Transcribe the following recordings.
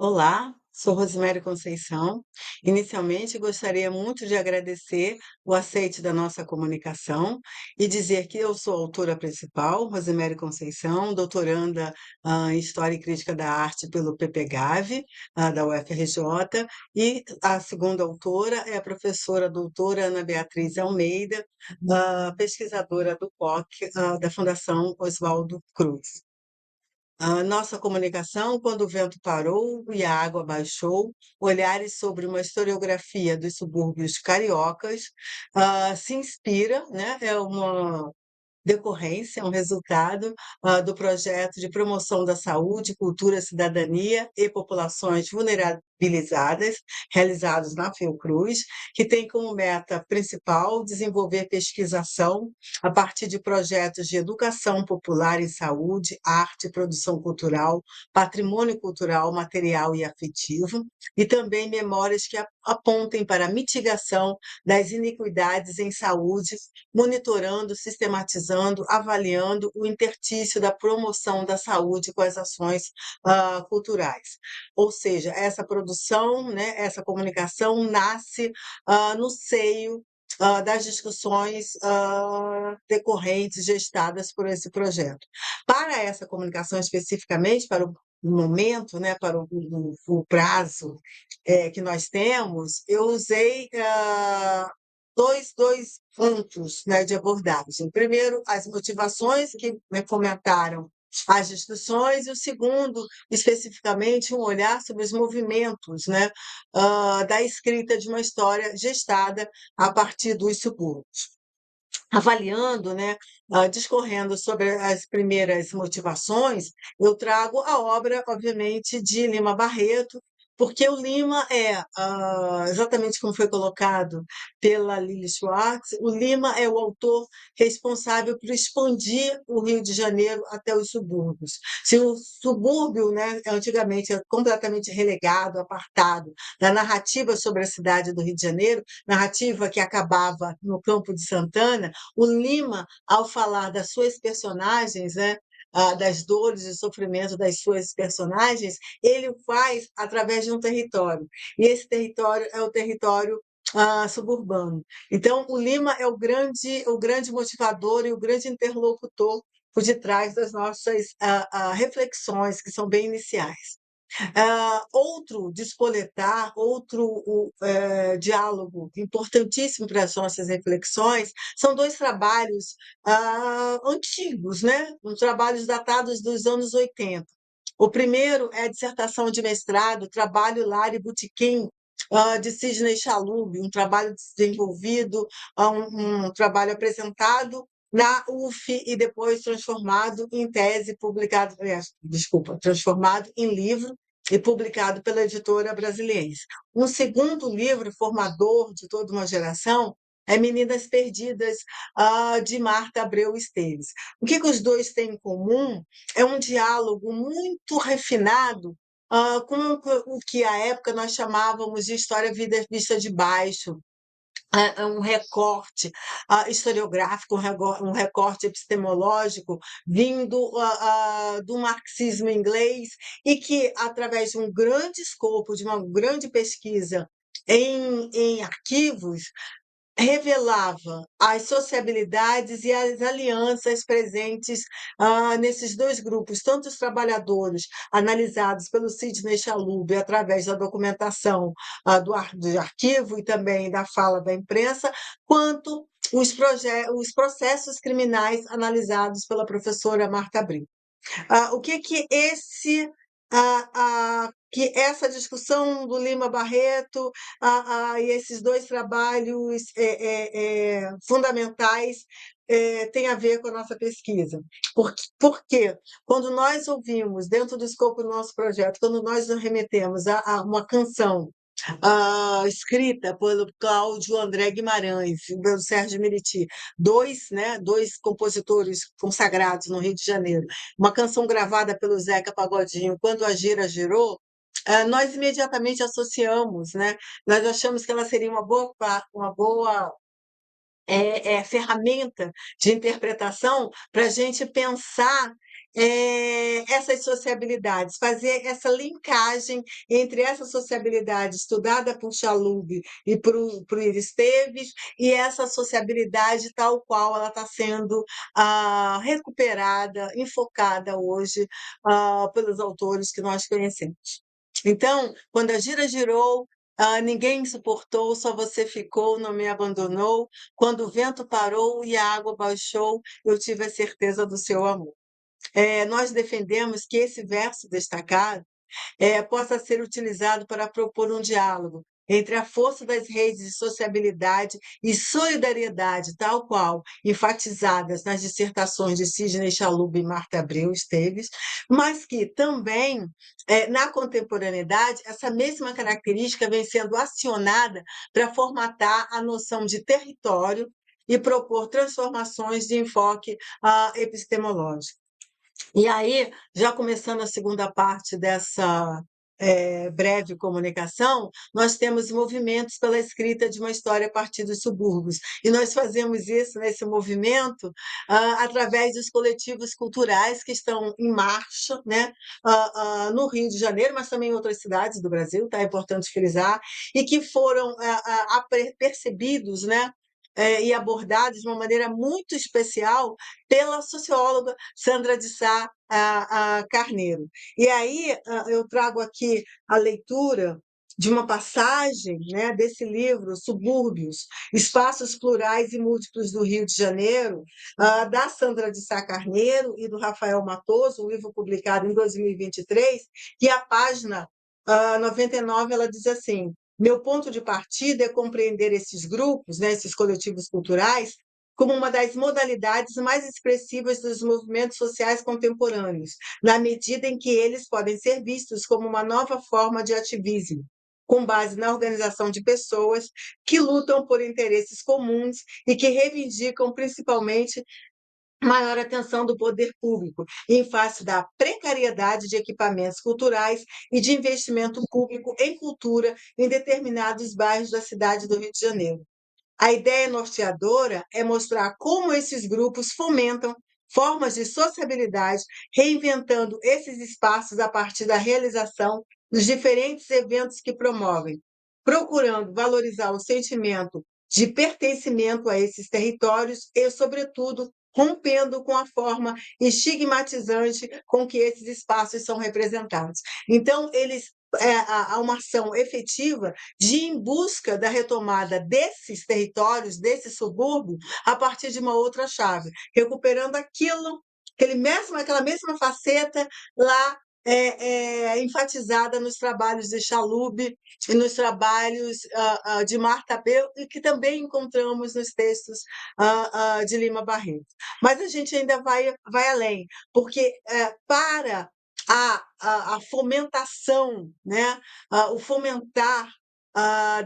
Olá, sou Rosemary Conceição. Inicialmente, gostaria muito de agradecer o aceite da nossa comunicação e dizer que eu sou a autora principal, Rosemary Conceição, doutoranda em História e Crítica da Arte pelo PPGAV, da UFRJ, e a segunda autora é a professora doutora Ana Beatriz Almeida, pesquisadora do POC, da Fundação Oswaldo Cruz. A nossa comunicação, quando o vento parou e a água baixou, olhares sobre uma historiografia dos subúrbios cariocas, se inspira, né? É uma decorrência, um resultado do projeto de promoção da saúde, cultura, cidadania e populações vulnerabilizadas, realizados na Fiocruz, que tem como meta principal desenvolver pesquisação a partir de projetos de educação popular em saúde, arte, produção cultural, patrimônio cultural, material e afetivo, e também memórias que apontem para a mitigação das iniquidades em saúde, monitorando, sistematizando, avaliando o interstício da promoção da saúde com as ações culturais. Ou seja, essa produção, né, essa comunicação nasce no seio das discussões decorrentes, gestadas por esse projeto. Para essa comunicação especificamente, para o momento, né, para o prazo que nós temos, eu usei dois pontos, né, de abordagem. Primeiro, as motivações que, né, fomentaram as discussões, e o segundo, especificamente, um olhar sobre os movimentos, né, da escrita de uma história gestada a partir dos subúrbios. Avaliando, né, discorrendo sobre as primeiras motivações, eu trago a obra, obviamente, de Lima Barreto, porque o Lima é, exatamente como foi colocado pela Lili Schwartz, o Lima é o autor responsável por expandir o Rio de Janeiro até os subúrbios. Se o subúrbio, né, antigamente era completamente relegado, apartado da narrativa sobre a cidade do Rio de Janeiro, narrativa que acabava no Campo de Santana, o Lima, ao falar das suas personagens, né, das dores e sofrimentos das suas personagens, ele o faz através de um território. E esse território é o território suburbano. Então, o Lima é o grande motivador e o grande interlocutor por detrás das nossas reflexões, que são bem iniciais. Outro despoletar, diálogo importantíssimo para as nossas reflexões, são dois trabalhos antigos, né? Trabalhos datados dos anos 80. O primeiro é a dissertação de mestrado, Trabalho, Lar e Botequim, de Sidney Chalub, um trabalho desenvolvido, um trabalho apresentado na UF e depois transformado em tese, transformado em livro e publicado pela editora Brasiliense. Um segundo livro, formador de toda uma geração, é Meninas Perdidas, de Marta Abreu Esteves. O que os dois têm em comum é um diálogo muito refinado com o que à época nós chamávamos de história vida vista de baixo, um recorte historiográfico, um recorte epistemológico vindo do marxismo inglês, e que, através de um grande escopo, de uma grande pesquisa em arquivos, revelava as sociabilidades e as alianças presentes nesses dois grupos, tanto os trabalhadores analisados pelo Sidney Chalub através da documentação do arquivo e também da fala da imprensa, quanto os processos criminais analisados pela professora Marta Abreu. O que essa discussão do Lima Barreto e esses dois trabalhos fundamentais têm a ver com a nossa pesquisa? Porque quando nós ouvimos, dentro do escopo do nosso projeto, quando nós nos remetemos a uma canção escrita pelo Cláudio André Guimarães e pelo Sérgio Meriti, dois compositores consagrados no Rio de Janeiro, uma canção gravada pelo Zeca Pagodinho, Quando a Gira Girou, nós imediatamente associamos, né? Nós achamos que ela seria uma boa ferramenta de interpretação para a gente pensar essas sociabilidades, fazer essa linkagem entre essa sociabilidade estudada por Chalub e por Esteves e essa sociabilidade tal qual ela está sendo recuperada, enfocada hoje pelos autores que nós conhecemos. Então, quando a gira girou, ninguém suportou, só você ficou, não me abandonou. Quando o vento parou e a água baixou, eu tive a certeza do seu amor. Nós defendemos que esse verso destacado possa ser utilizado para propor um diálogo entre a força das redes de sociabilidade e solidariedade, tal qual enfatizadas nas dissertações de Sidney Chalub e Marta Abreu Esteves, mas que também, na contemporaneidade, essa mesma característica vem sendo acionada para formatar a noção de território e propor transformações de enfoque epistemológico. E aí, já começando a segunda parte dessa breve comunicação, nós temos movimentos pela escrita de uma história a partir dos subúrbios. E nós fazemos isso, nesse movimento, através dos coletivos culturais que estão em marcha, né, no Rio de Janeiro, mas também em outras cidades do Brasil, tá? É importante frisar, e que foram percebidos, né, e abordados de uma maneira muito especial pela socióloga Sandra de Sá Carneiro. E aí eu trago aqui a leitura de uma passagem, né, desse livro, Subúrbios, Espaços Plurais e Múltiplos do Rio de Janeiro, da Sandra de Sá Carneiro e do Rafael Matoso, um livro publicado em 2023, e a página 99 ela diz assim: meu ponto de partida é compreender esses grupos, né, esses coletivos culturais, como uma das modalidades mais expressivas dos movimentos sociais contemporâneos, na medida em que eles podem ser vistos como uma nova forma de ativismo, com base na organização de pessoas que lutam por interesses comuns e que reivindicam principalmente maior atenção do poder público, em face da precariedade de equipamentos culturais e de investimento público em cultura em determinados bairros da cidade do Rio de Janeiro. A ideia norteadora é mostrar como esses grupos fomentam formas de sociabilidade, reinventando esses espaços a partir da realização dos diferentes eventos que promovem, procurando valorizar o sentimento de pertencimento a esses territórios e, sobretudo, rompendo com a forma estigmatizante com que esses espaços são representados. Então, eles há uma ação efetiva de ir em busca da retomada desses territórios, desse subúrbio, a partir de uma outra chave, recuperando aquela mesma faceta lá enfatizada nos trabalhos de Chalub e nos trabalhos de Marta Abreu, e que também encontramos nos textos de Lima Barreto. Mas a gente ainda vai além, porque para a fomentação, né? O fomentar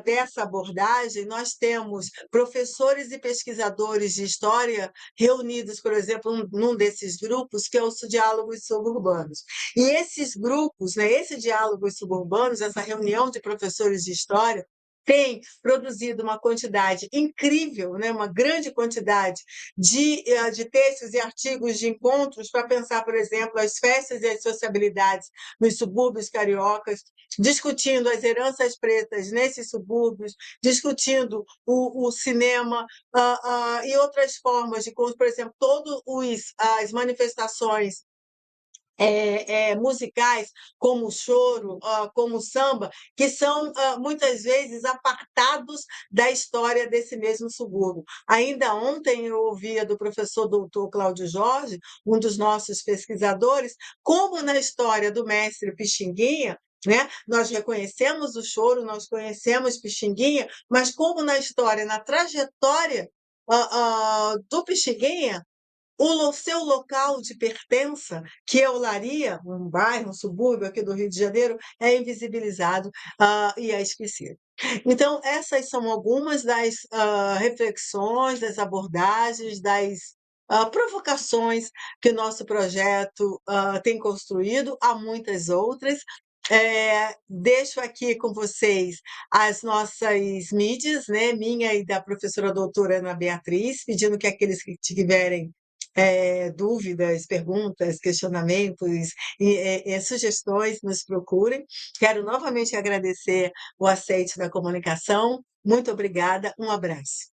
dessa abordagem, nós temos professores e pesquisadores de história reunidos, por exemplo, num desses grupos, que é os Diálogos Suburbanos. E esses grupos, né, esse Diálogos Suburbanos, essa reunião de professores de história, tem produzido uma quantidade incrível, né, uma grande quantidade de textos e artigos de encontros para pensar, por exemplo, as festas e as sociabilidades nos subúrbios cariocas, discutindo as heranças pretas nesses subúrbios, discutindo o cinema e outras formas de, por exemplo, todas as manifestações musicais, como o choro, como o samba, que são muitas vezes apartados da história desse mesmo subúrbio. Ainda ontem eu ouvia do professor doutor Cláudio Jorge, um dos nossos pesquisadores, como na história do mestre Pixinguinha, né? Nós reconhecemos o choro, nós conhecemos Pixinguinha, mas como na história, na trajetória do Pixinguinha, o seu local de pertença, que é Olaria, um bairro, um subúrbio aqui do Rio de Janeiro, é invisibilizado e é esquecido. Então, essas são algumas das reflexões, das abordagens, das provocações que o nosso projeto tem construído, há muitas outras. Deixo aqui com vocês as nossas mídias, né, minha e da professora doutora Ana Beatriz, pedindo que aqueles que tiverem dúvidas, perguntas, questionamentos e sugestões, nos procurem. Quero novamente agradecer o aceite da comunicação. Muito obrigada, um abraço.